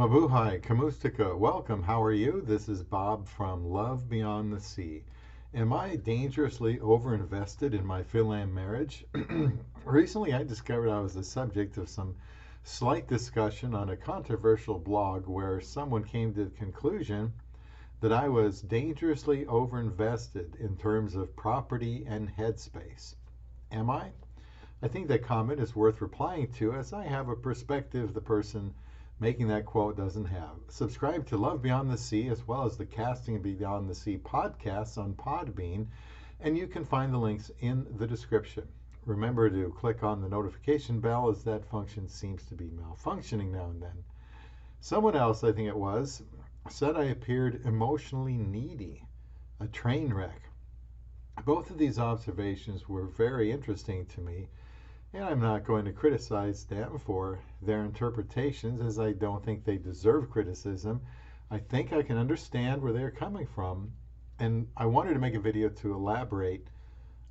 Mabuhay, Kamustika, welcome. How are you? This is Bob from Love Beyond the Sea. Am I dangerously overinvested in my philam marriage? Recently, I discovered I was the subject of some slight discussion on a controversial blog where someone came to the conclusion that I was dangerously overinvested in terms of property and headspace. Am I? I think that comment is worth replying to as I have a perspective the person making that quote doesn't have. Subscribe to Love Beyond the Sea as well as the Casting Beyond the Sea podcasts on Podbean, and you can find the links in the description. Remember to click on the notification bell as that function seems to be malfunctioning now and then. Someone else, I think it was, said I appeared emotionally needy, a train wreck. Both of these observations were very interesting to me, and I'm not going to criticize them for their interpretations as I don't think they deserve criticism. I think I can understand where they're coming from, and I wanted to make a video to elaborate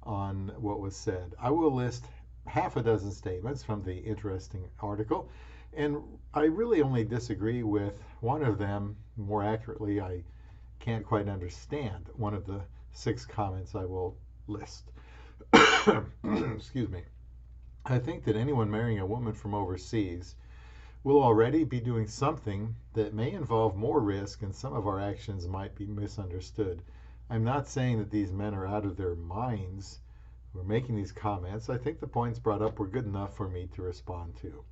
on what was said. I will list half a dozen statements from the interesting article, and I really only disagree with one of them. More accurately, I can't quite understand one of the 6 comments I will list. Excuse me. I think that anyone marrying a woman from overseas will already be doing something that may involve more risk, and some of our actions might be misunderstood. I'm not saying that these men are out of their minds who are making these comments. I think the points brought up were good enough for me to respond to.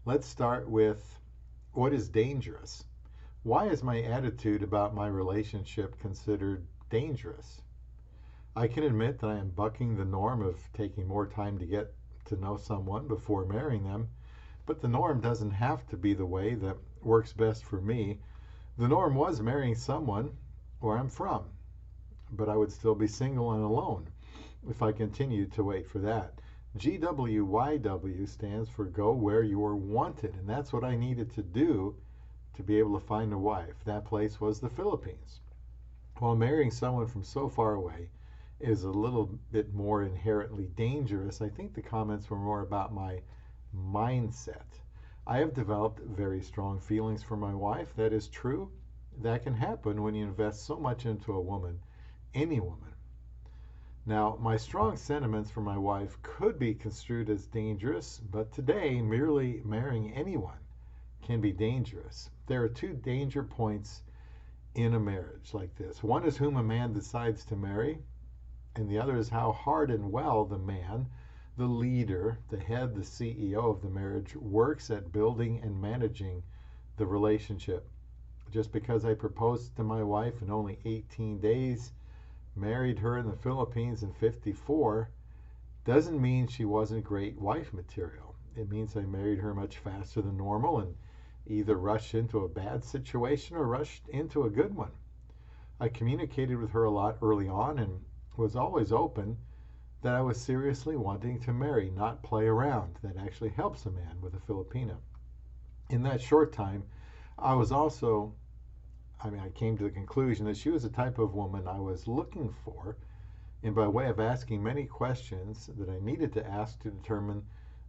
Let's start with what is dangerous. Why is my attitude about my relationship considered dangerous? I can admit that I am bucking the norm of taking more time to get to know someone before marrying them, but the norm doesn't have to be the way that works best for me. The norm was marrying someone where I'm from, but I would still be single and alone if I continued to wait for that. GWYW stands for Go Where You're Wanted, and that's what I needed to do to be able to find a wife. That place was the Philippines. While marrying someone from so far away is a little bit more inherently dangerous, I think the comments were more about my mindset. I have developed very strong feelings for my wife. That is true. That can happen when you invest so much into a woman, any woman. Now, my strong sentiments for my wife could be construed as dangerous, but today, merely marrying anyone can be dangerous. There are 2 danger points in a marriage like this. One is whom a man decides to marry, and the other is how hard and well the man, the leader, the head, the CEO of the marriage, works at building and managing the relationship. Just because I proposed to my wife in only 18 days, married her in the Philippines in 54, doesn't mean she wasn't great wife material. It means I married her much faster than normal and either rushed into a bad situation or rushed into a good one. I communicated with her a lot early on and was always open that I was seriously wanting to marry, not play around. That actually helps a man with a Filipina. In that short time, I came to the conclusion that she was the type of woman I was looking for, and by way of asking many questions that I needed to ask to determine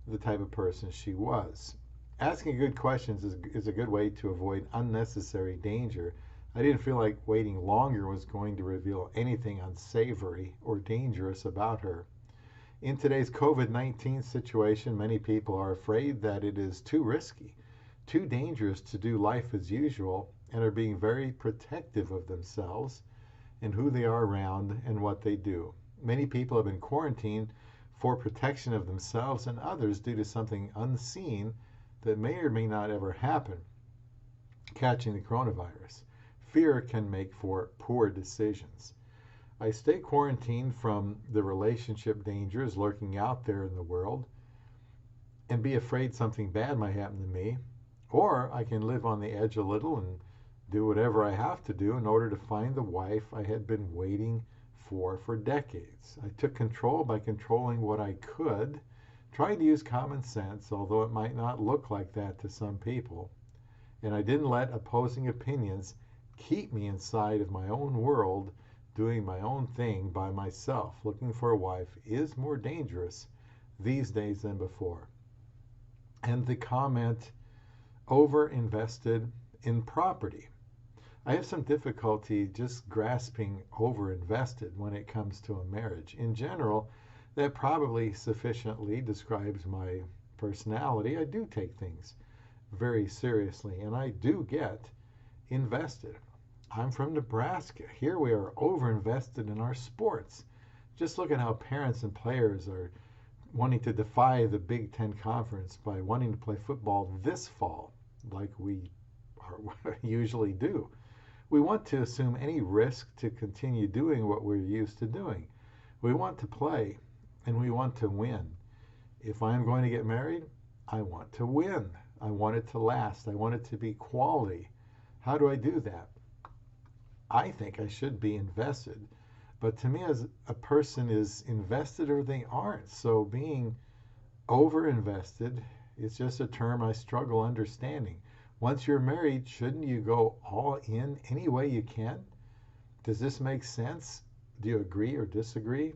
the type of person she was. Asking good questions is a good way to avoid unnecessary danger. I didn't feel like waiting longer was going to reveal anything unsavory or dangerous about her. In today's COVID-19 situation, many people are afraid that it is too risky, too dangerous to do life as usual, and are being very protective of themselves and who they are around and what they do. Many people have been quarantined for protection of themselves and others due to something unseen that may or may not ever happen, catching the coronavirus. Fear can make for poor decisions. I stay quarantined from the relationship dangers lurking out there in the world and be afraid something bad might happen to me, or I can live on the edge a little and do whatever I have to do in order to find the wife I had been waiting for decades. I took control by controlling what I could, trying to use common sense, although it might not look like that to some people. And I didn't let opposing opinions keep me inside of my own world, doing my own thing by myself. Looking for a wife is more dangerous these days than before. And the comment, over invested in property. I have some difficulty just grasping overinvested when it comes to a marriage. In general, that probably sufficiently describes my personality. I do take things very seriously and I do get invested. I'm from Nebraska. Here we are overinvested in our sports. Just look at how parents and players are wanting to defy the Big Ten Conference by wanting to play football this fall, like we usually do. We want to assume any risk to continue doing what we're used to doing. We want to play and we want to win. If I'm going to get married, I want to win. I want it to last. I want it to be quality. How do I do that? I think I should be invested. But to me, as a person is invested or they aren't. So being over invested is just a term I struggle understanding. Once you're married, shouldn't you go all in any way you can? Does this make sense? Do you agree or disagree?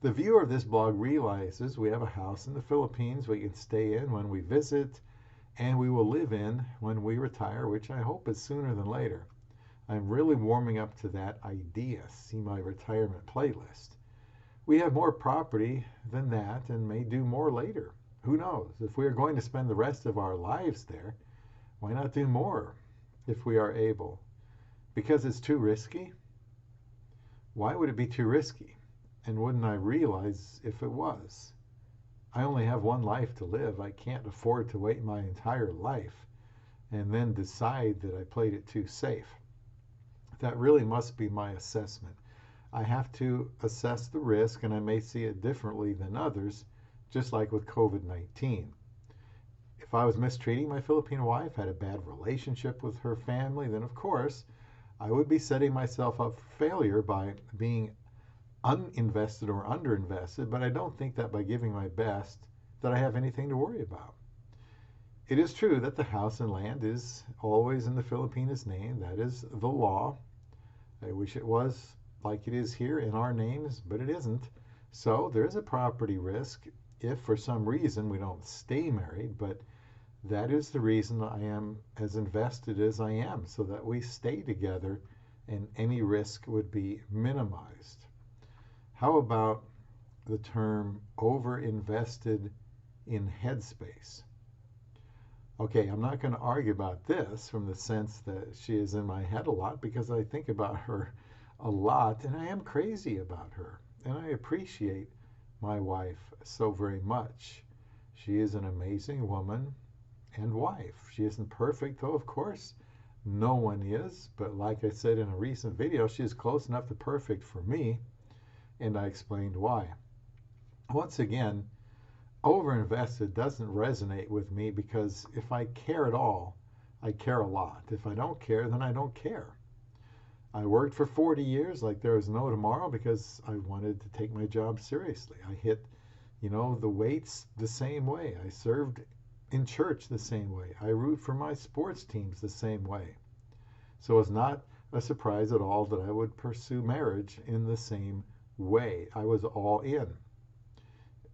The viewer of this blog realizes we have a house in the Philippines we can stay in when we visit, and we will live in when we retire, which I hope is sooner than later. I'm really warming up to that idea. See my retirement playlist. We have more property than that and may do more later. Who knows? If we are going to spend the rest of our lives there, why not do more if we are able? Because it's too risky? Why would it be too risky? And wouldn't I realize if it was? I only have one life to live. I can't afford to wait my entire life and then decide that I played it too safe. That really must be my assessment. I have to assess the risk, and I may see it differently than others, just like with COVID-19. If I was mistreating my Filipino wife, had a bad relationship with her family, then of course I would be setting myself up for failure by being uninvested or underinvested, but I don't think that by giving my best that I have anything to worry about. It is true that the house and land is always in the Filipinos' name. That is the law. I wish it was like it is here in our names, but it isn't. So there is a property risk if for some reason we don't stay married, but that is the reason I am as invested as I am, so that we stay together and any risk would be minimized. How about the term over-invested in headspace? Okay, I'm not going to argue about this from the sense that she is in my head a lot, because I think about her a lot and I am crazy about her. And I appreciate my wife so very much. She is an amazing woman and wife. She isn't perfect, though, of course. No one is. But like I said in a recent video, she is close enough to perfect for me. And I explained why. Once again, overinvested doesn't resonate with me, because if I care at all, I care a lot. If I don't care, then I don't care. I worked for 40 years like there was no tomorrow because I wanted to take my job seriously. I hit, the weights the same way. I served in church the same way. I root for my sports teams the same way. So it's not a surprise at all that I would pursue marriage in the same way. I was all in.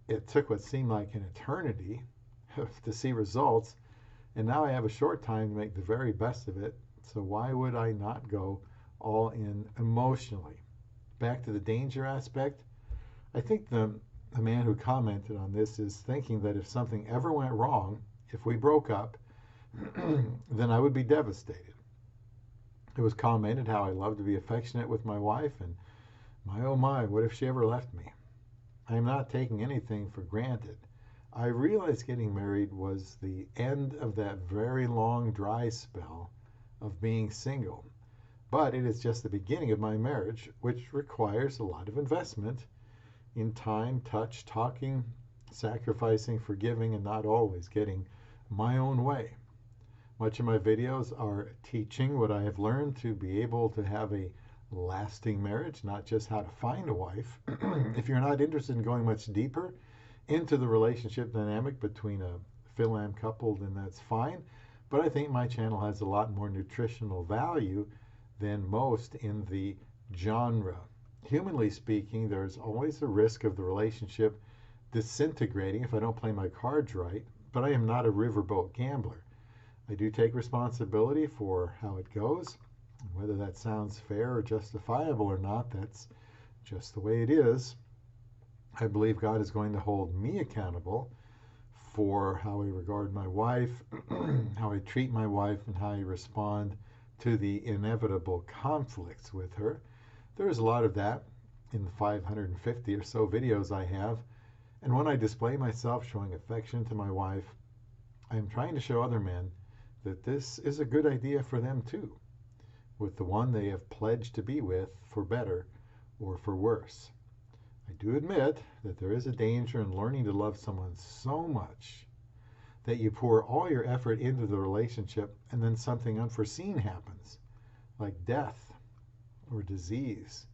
It took what seemed like an eternity to see results, and now I have a short time to make the very best of it. So why would I not go all in emotionally? Back to the danger aspect, I think the man who commented on this is thinking that if something ever went wrong, if we broke up, then I would be devastated. It was commented how I love to be affectionate with my wife, and my oh my, what if she ever left me? I am not taking anything for granted. I realized getting married was the end of that very long dry spell of being single. But it is just the beginning of my marriage, which requires a lot of investment in time, touch, talking, sacrificing, forgiving, and not always getting my own way. Much of my videos are teaching what I have learned to be able to have a lasting marriage, not just how to find a wife. If you're not interested in going much deeper into the relationship dynamic between a Philam couple, then that's fine. But I think my channel has a lot more nutritional value than most in the genre. Humanly speaking, there's always a risk of the relationship disintegrating if I don't play my cards right, but I am not a riverboat gambler. I do take responsibility for how it goes. Whether that sounds fair or justifiable or not, that's just the way it is. I believe God is going to hold me accountable for how I regard my wife, how I treat my wife, and how I respond to the inevitable conflicts with her. There's a lot of that in the 550 or so videos I have. And when I display myself showing affection to my wife, I am trying to show other men that this is a good idea for them too, with the one they have pledged to be with for better or for worse. I do admit that there is a danger in learning to love someone so much that you pour all your effort into the relationship and then something unforeseen happens, like death or disease.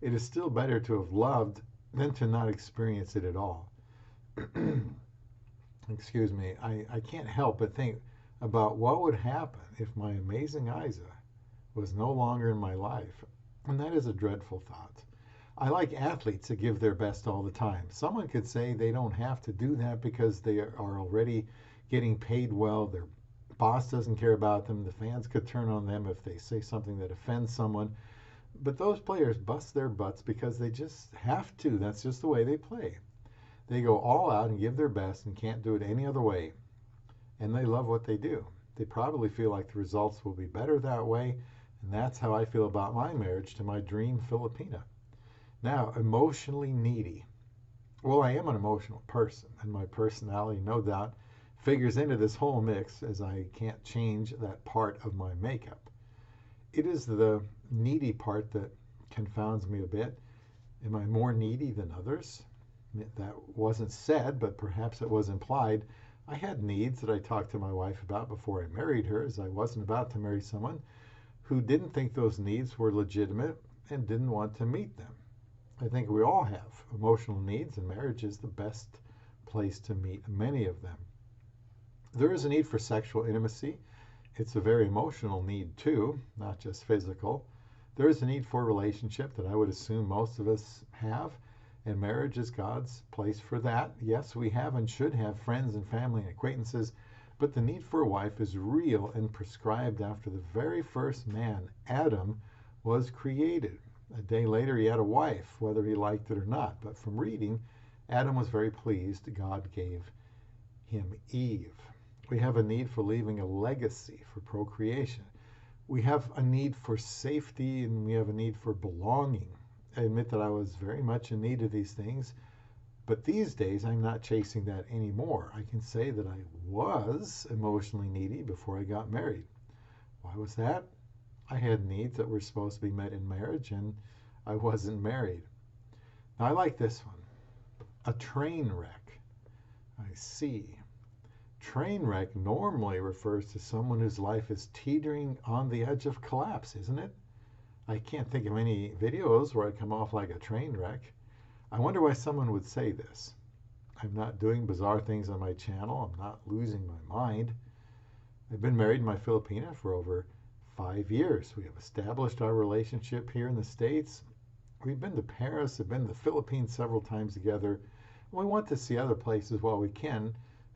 It is still better to have loved than to not experience it at all. Excuse me, I can't help but think about what would happen if my amazing Isa was no longer in my life. And that is a dreadful thought. I like athletes that give their best all the time. Someone could say they don't have to do that because they are already getting paid well. Their boss doesn't care about them. The fans could turn on them if they say something that offends someone. But those players bust their butts because they just have to. That's just the way they play. They go all out and give their best and can't do it any other way. And they love what they do. They probably feel like the results will be better that way. And that's how I feel about my marriage to my dream Filipina. Now, emotionally needy. Well, I am an emotional person, and my personality, no doubt, figures into this whole mix as I can't change that part of my makeup. It is the needy part that confounds me a bit. Am I more needy than others? That wasn't said, but perhaps it was implied. I had needs that I talked to my wife about before I married her, as I wasn't about to marry someone who didn't think those needs were legitimate and didn't want to meet them. I think we all have emotional needs, and marriage is the best place to meet many of them. There is a need for sexual intimacy. It's a very emotional need too, not just physical. There is a need for a relationship that I would assume most of us have, and marriage is God's place for that. Yes, we have and should have friends and family and acquaintances, but the need for a wife is real and prescribed after the very first man, Adam, was created. A day later, he had a wife, whether he liked it or not. But from reading, Adam was very pleased God gave him Eve. We have a need for leaving a legacy, for procreation. We have a need for safety, and we have a need for belonging. I admit that I was very much in need of these things, but these days I'm not chasing that anymore. I can say that I was emotionally needy before I got married. Why was that? I had needs that were supposed to be met in marriage, and I wasn't married. Now, I like this one. A train wreck. I see. Train wreck normally refers to someone whose life is teetering on the edge of collapse, isn't it? I can't think of any videos where I come off like a train wreck. I wonder why someone would say this. I'm not doing bizarre things on my channel. I'm not losing my mind. I've been married to my Filipina for over 5 years. We have established our relationship here in the States. We've been to Paris, have been to the Philippines several times together. We want to see other places while we can. In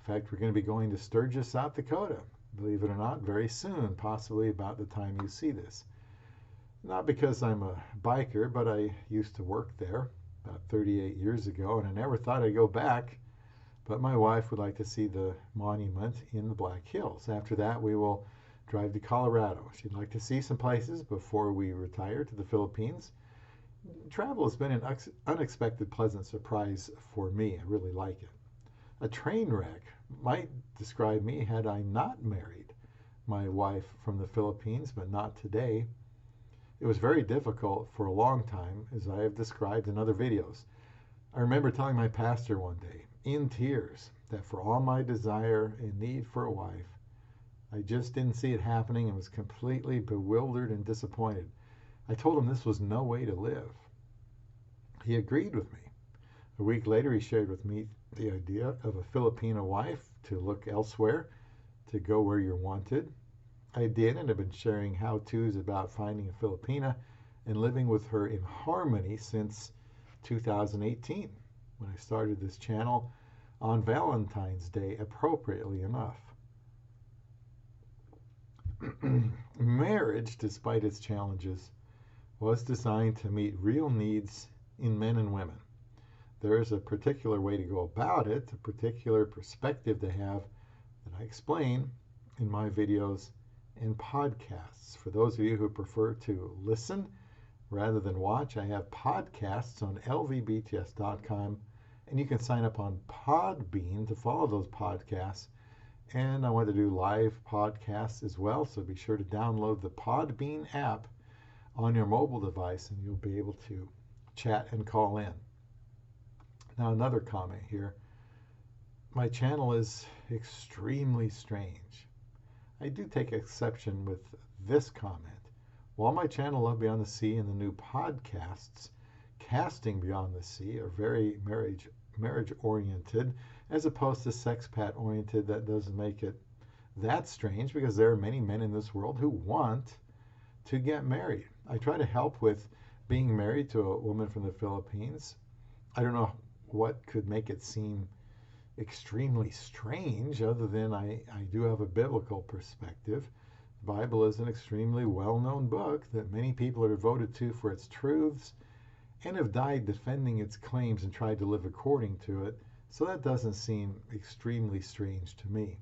fact, we're going to be going to Sturgis, South Dakota, believe it or not, very soon, possibly about the time you see this. Not because I'm a biker, but I used to work there about 38 years ago, and I never thought I'd go back. But my wife would like to see the monument in the Black Hills. After that, we will drive to Colorado. She'd like to see some places before we retire to the Philippines. Travel has been an unexpected pleasant surprise for me. I really like it. A train wreck might describe me had I not married my wife from the Philippines, but not today. It was very difficult for a long time, as I have described in other videos. I remember telling my pastor one day, in tears, that for all my desire and need for a wife, I just didn't see it happening and was completely bewildered and disappointed. I told him this was no way to live. He agreed with me. A week later, he shared with me the idea of a Filipina wife, to look elsewhere, to go where you're wanted. I did, and have been sharing how-tos about finding a Filipina and living with her in harmony since 2018, when I started this channel on Valentine's Day, appropriately enough. Marriage, despite its challenges, was designed to meet real needs in men and women. There is a particular way to go about it, a particular perspective to have that I explain in my videos and podcasts. For those of you who prefer to listen rather than watch, I have podcasts on lvbts.com, and you can sign up on Podbean to follow those podcasts. And I want to do live podcasts as well, so be sure to download the Podbean app on your mobile device and you'll be able to chat and call in. Now, another comment here. My channel is extremely strange. I do take exception with this comment. While my channel Love Beyond the Sea and the new podcasts, Casting Beyond the Sea, are very marriage oriented, as opposed to sexpat oriented, that doesn't make it that strange, because there are many men in this world who want to get married. I try to help with being married to a woman from the Philippines. I don't know what could make it seem extremely strange, other than I do have a biblical perspective. The Bible is an extremely well-known book that many people are devoted to for its truths and have died defending its claims and tried to live according to it, so that doesn't seem extremely strange to me.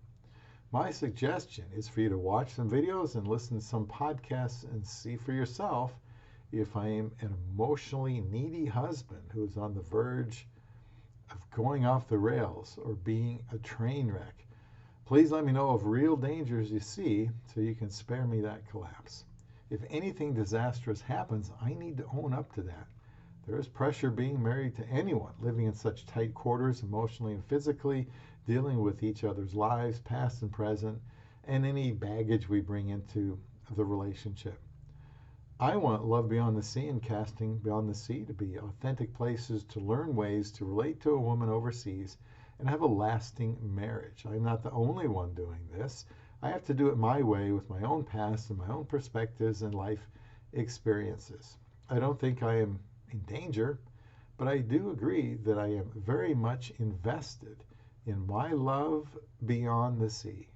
My suggestion is for you to watch some videos and listen to some podcasts and see for yourself if I am an emotionally needy husband who is on the verge of going off the rails or being a train wreck. Please let me know of real dangers you see so you can spare me that collapse. If anything disastrous happens, I need to own up to that. There is pressure being married to anyone living in such tight quarters, emotionally and physically, dealing with each other's lives, past and present, and any baggage we bring into the relationship. I want Love Beyond the Sea and Casting Beyond the Sea to be authentic places to learn ways to relate to a woman overseas and have a lasting marriage. I'm not the only one doing this. I have to do it my way with my own past and my own perspectives and life experiences. I don't think I am in danger, but I do agree that I am very much invested in my love beyond the sea.